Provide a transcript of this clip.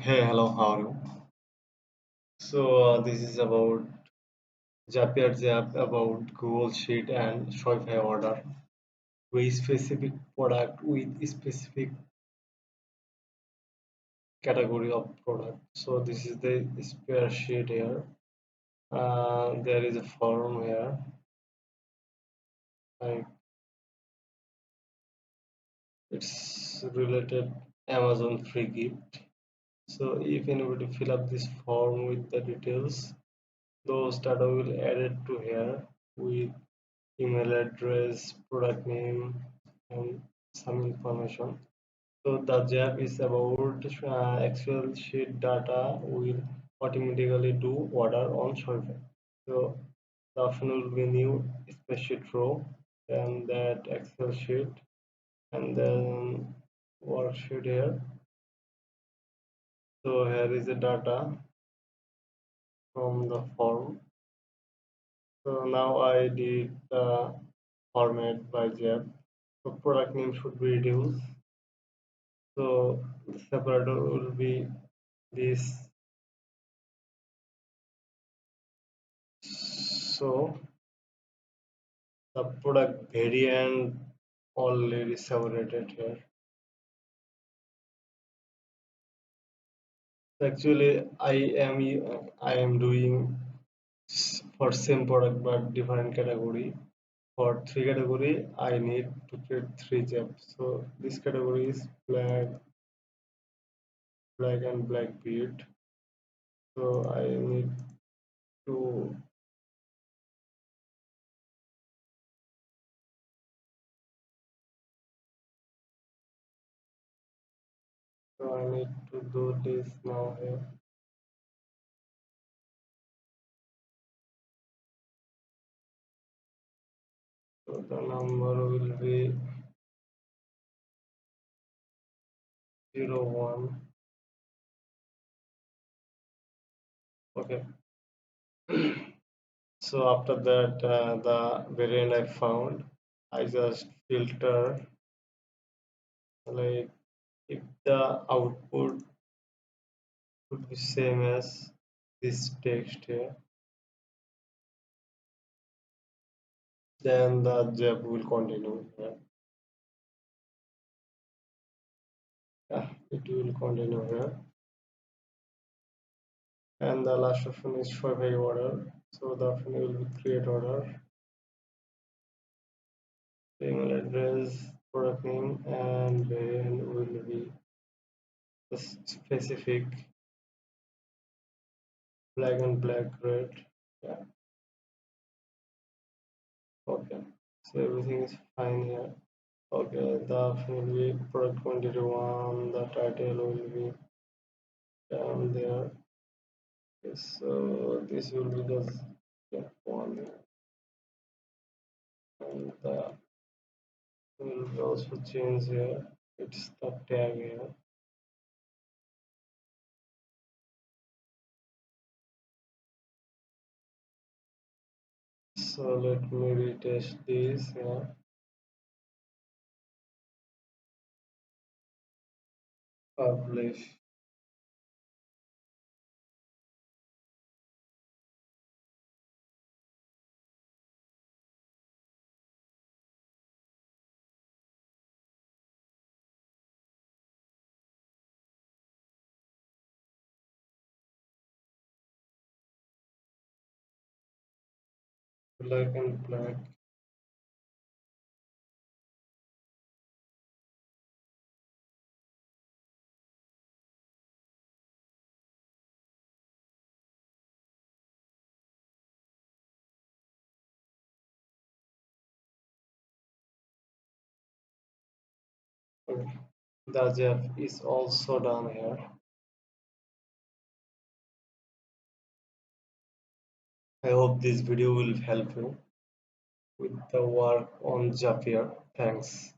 Hey, hello, how are you? This is about Zapier's app about Google Sheet and Shopify order with specific product with specific category of product. So this is the spare sheet here. There is a form here, like it's related Amazon free gift. So if anybody fill up this form with the details, those data will added to here with email address, product name, and some information. So the job is about Excel sheet data will automatically do order on Shopify. So the option will be new spreadsheet row, then that Excel sheet, and then worksheet here. So here is the data from the form. So now I did the format by job. So product name should be reduced. So the separator will be this. So the product variant already separated here. Actually, I am doing for same product but different category. For three category, I need to create three jobs. So this category is black and black beard. So I need to do this now here. So the number will be 01. Okay. So after that, the variant I found, I just filter like if the output would be same as this text here, then the job will continue. Yeah, it will continue here. And the last option is Shopify order. So the option will be create order, email address, product name, and variant will be the specific black and black red. Yeah, okay. So everything is fine here. Okay, the option will be product quantity one, the title will be down there. Okay, so this will be the step one, and the will also change here. It's the tag here. So let me retest this here. Publish. Black and black. Okay. The Jeff is also done here. I hope this video will help you with the work on Zapier. Thanks.